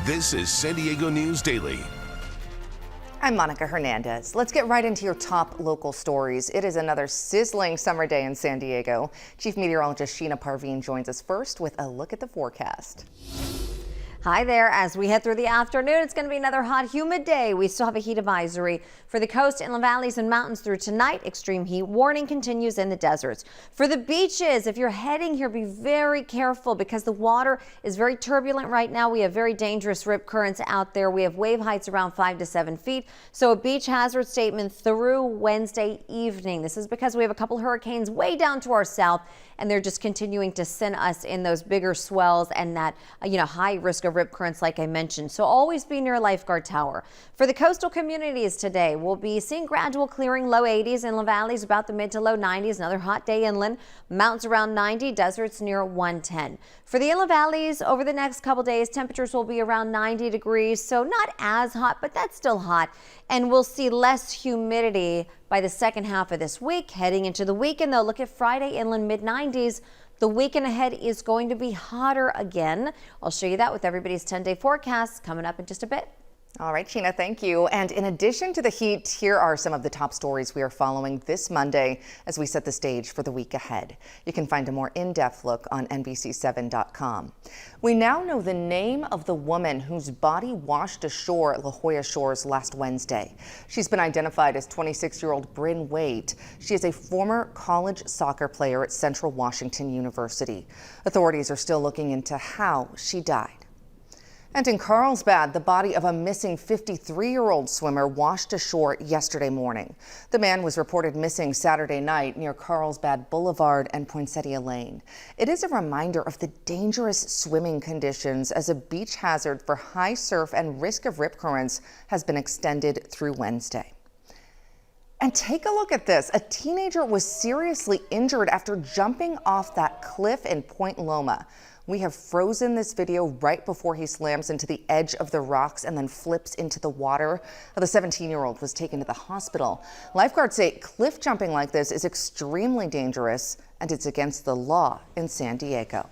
This is San Diego News Daily. I'm Monica Hernandez. Let's get right into your top local stories. It is another sizzling summer day in San Diego. Chief Meteorologist Sheena Parveen joins us first with a look at the forecast. Hi there. As we head through the afternoon, it's going to be another hot, humid day. We still have a heat advisory for the coast, inland valleys, and mountains through tonight. Extreme heat warning continues in the deserts. For the beaches, if you're heading here, be very careful because the water is very turbulent right now. We have very dangerous rip currents out there. We have wave heights around 5 to 7 feet. So a beach hazard statement through Wednesday evening. This is because we have a couple hurricanes way down to our south, and they're just continuing to send us in those bigger swells and that, high risk of rip currents like I mentioned. So always be near a lifeguard tower. For the coastal communities today, we'll be seeing gradual clearing, low 80s, inland valleys about the mid to low 90s. Another hot day inland, mountains around 90, deserts near 110. For the inland valleys over the next couple days, temperatures will be around 90 degrees. So not as hot, but that's still hot. And we'll see less humidity by the second half of this week. Heading into the weekend, though, look at Friday, inland mid 90s. The weekend ahead is going to be hotter again. I'll show you that with everybody's 10-day forecast coming up in just a bit. All right, Sheena, thank you. And in addition to the heat, here are some of the top stories we are following this Monday as we set the stage for the week ahead. You can find a more in-depth look on NBC7.com. We now know the name of the woman whose body washed ashore at La Jolla Shores last Wednesday. She's been identified as 26-year-old Bryn Waite. She is a former college soccer player at Central Washington University. Authorities are still looking into how she died. And in Carlsbad, the body of a missing 53-year-old swimmer washed ashore yesterday morning. The man was reported missing Saturday night near Carlsbad Boulevard and Poinsettia Lane. It is a reminder of the dangerous swimming conditions as a beach hazard for high surf and risk of rip currents has been extended through Wednesday. And take a look at this. A teenager was seriously injured after jumping off that cliff in Point Loma. We have frozen this video right before he slams into the edge of the rocks and then flips into the water. The 17-year-old was taken to the hospital. Lifeguards say cliff jumping like this is extremely dangerous and it's against the law in San Diego.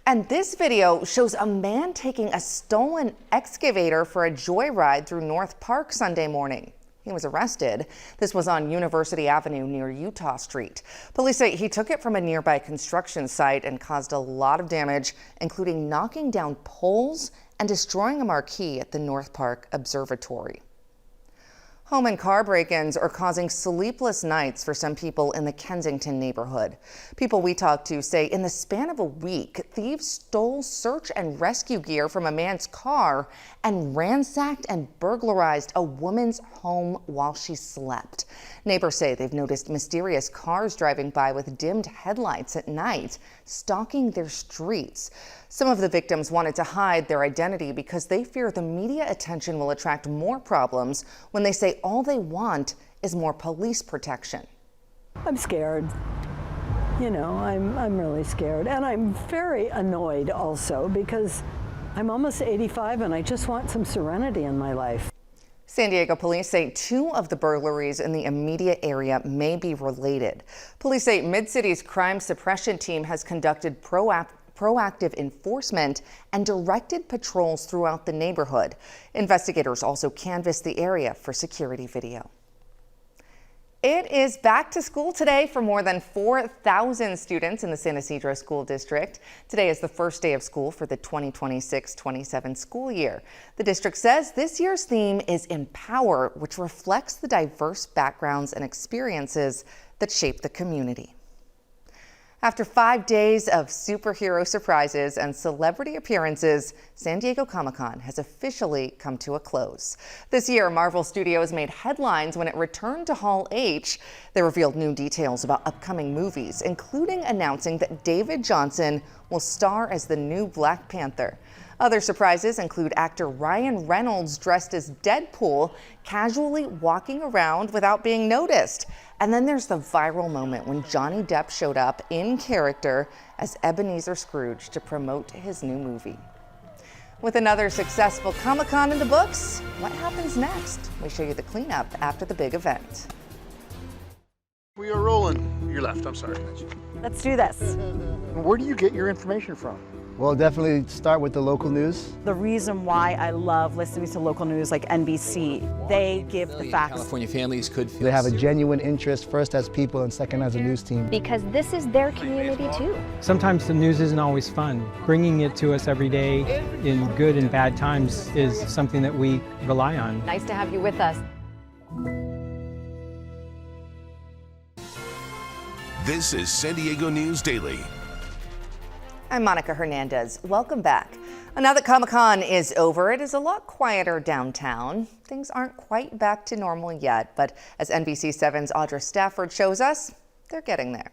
And this video shows a man taking a stolen excavator for a joyride through North Park Sunday morning. He was arrested. This was on University Avenue near Utah Street. Police say he took it from a nearby construction site and caused a lot of damage, including knocking down poles and destroying a marquee at the North Park Observatory. Home and car break-ins are causing sleepless nights for some people in the Kensington neighborhood. People we talked to say in the span of a week, thieves stole search and rescue gear from a man's car and ransacked and burglarized a woman's home while she slept. Neighbors say they've noticed mysterious cars driving by with dimmed headlights at night, stalking their streets. Some of the victims wanted to hide their identity because they fear the media attention will attract more problems when they say all they want is more police protection. I'm scared. I'm really scared. And I'm very annoyed also because I'm almost 85 and I just want some serenity in my life. San Diego police say 2 of the burglaries in the immediate area may be related. Police say Mid-City's crime suppression team has conducted proactive enforcement and directed patrols throughout the neighborhood. Investigators also canvassed the area for security video. It is back to school today for more than 4,000 students in the San Ysidro School District. Today is the first day of school for the 2026-27 school year. The district says this year's theme is Empower, which reflects the diverse backgrounds and experiences that shape the community. After 5 days of superhero surprises and celebrity appearances, San Diego Comic-Con has officially come to a close. This year, Marvel Studios made headlines when it returned to Hall H. They revealed new details about upcoming movies, including announcing that David Johnson will star as the new Black Panther. Other surprises include actor Ryan Reynolds dressed as Deadpool, casually walking around without being noticed. And then there's the viral moment when Johnny Depp showed up in character as Ebenezer Scrooge to promote his new movie. With another successful Comic-Con in the books, what happens next? We show you the cleanup after the big event. We are rolling. Your left, I'm sorry. Let's do this. Where do you get your information from? Well, definitely start with the local news. The reason why I love listening to local news like NBC, they give the facts. California families could feel They have a genuine interest, first as people and second as a news team. Because this is their community too. Sometimes the news isn't always fun. Bringing it to us every day in good and bad times is something that we rely on. Nice to have you with us. This is San Diego News Daily. I'm Monica Hernandez. Welcome back. Now that Comic-Con is over, it is a lot quieter downtown. Things aren't quite back to normal yet, but as NBC7's Audra Stafford shows us, they're getting there.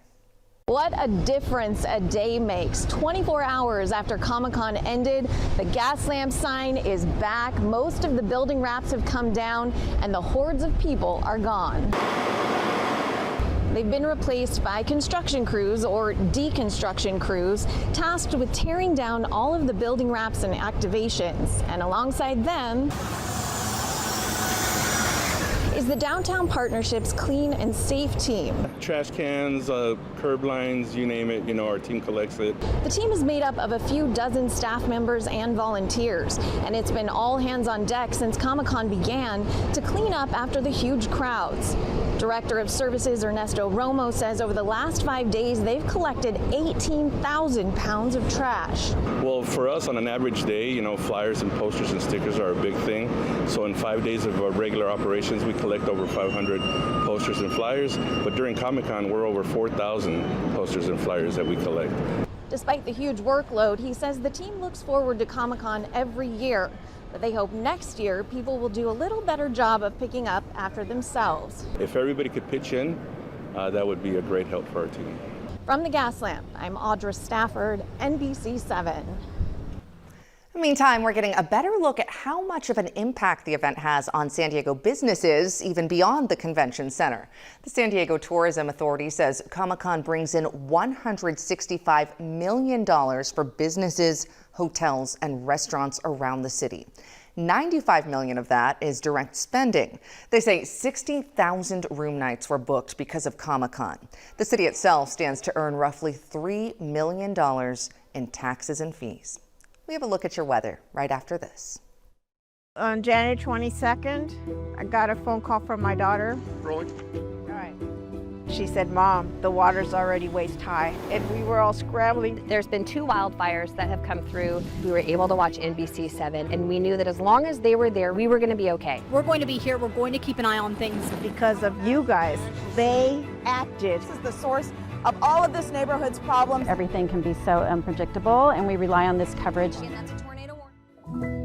What a difference a day makes. 24 hours after Comic-Con ended, the gas lamp sign is back. Most of the building wraps have come down and the hordes of people are gone. They've been replaced by construction crews or deconstruction crews tasked with tearing down all of the building wraps and activations. And alongside them is the Downtown Partnership's Clean and Safe team. Trash cans, curb lines, you name it, our team collects it. The team is made up of a few dozen staff members and volunteers, and it's been all hands on deck since Comic-Con began to clean up after the huge crowds. Director of Services Ernesto Romo says over the last 5 days they've collected 18,000 pounds of trash. Well, for us on an average day, flyers and posters and stickers are a big thing. So in 5 days of our regular operations, we collect over 500 posters and flyers. But during Comic-Con, we're over 4,000 posters and flyers that we collect. Despite the huge workload, he says the team looks forward to Comic-Con every year. But they hope next year people will do a little better job of picking up after themselves. If everybody could pitch in, that would be a great help for our team. From the Gas Lamp, I'm Audra Stafford, NBC7. Meantime, we're getting a better look at how much of an impact the event has on San Diego businesses, even beyond the convention center. The San Diego Tourism Authority says Comic-Con brings in $165 million for businesses, hotels, and restaurants around the city. 95 million of that is direct spending. They say 60,000 room nights were booked because of Comic-Con. The city itself stands to earn roughly $3 million in taxes and fees. We have a look at your weather right after this. On January 22nd, I got a phone call from my daughter. Rolling. All right. She said, Mom, the water's already waist high. And we were all scrambling. There's been 2 wildfires that have come through. We were able to watch NBC7, and we knew that as long as they were there, we were going to be okay. We're going to be here. We're going to keep an eye on things. Because of you guys, they acted. This is the source of all of this neighborhood's problems. Everything can be so unpredictable, and we rely on this coverage. And that's a tornado warning.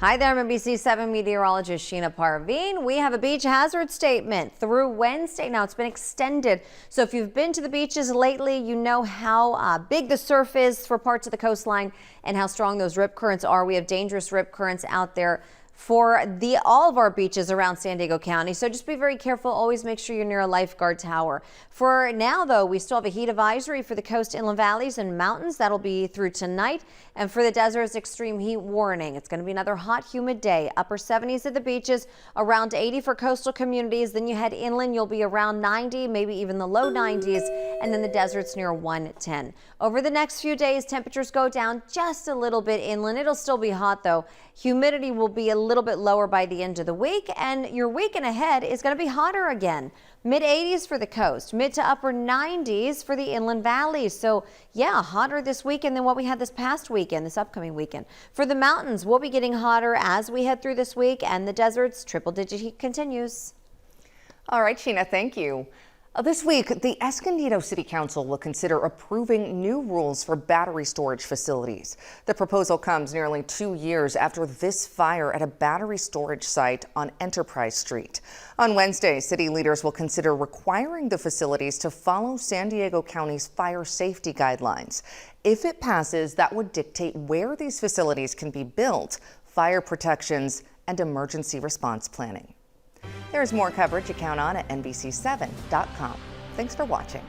Hi there, I'm NBC7 meteorologist Sheena Parveen. We have a beach hazard statement through Wednesday. Now it's been extended, so if you've been to the beaches lately, you know how big the surf is for parts of the coastline and how strong those rip currents are. We have dangerous rip currents out there for all of our beaches around San Diego County. So just be very careful. Always make sure you're near a lifeguard tower. For now, though, we still have a heat advisory for the coast, inland valleys, and mountains. That'll be through tonight. And for the deserts, extreme heat warning. It's going to be another hot, humid day. Upper 70s at the beaches, around 80 for coastal communities. Then you head inland, you'll be around 90, maybe even the low 90s. And then the deserts near 110. Over the next few days, temperatures go down just a little bit inland. It'll still be hot, though. Humidity will be a little bit lower by the end of the week, and your weekend ahead is going to be hotter again. Mid 80s for the coast, mid to upper 90s for the inland valleys. So yeah, hotter this weekend than what we had this past weekend, this upcoming weekend. For the mountains, we'll be getting hotter as we head through this week, and the deserts, triple-digit heat continues. All right, Sheena, thank you. This week, the Escondido City Council will consider approving new rules for battery storage facilities. The proposal comes nearly 2 years after this fire at a battery storage site on Enterprise Street. On Wednesday, city leaders will consider requiring the facilities to follow San Diego County's fire safety guidelines. If it passes, that would dictate where these facilities can be built, fire protections, and emergency response planning. There's more coverage you count on at NBC7.com. Thanks for watching.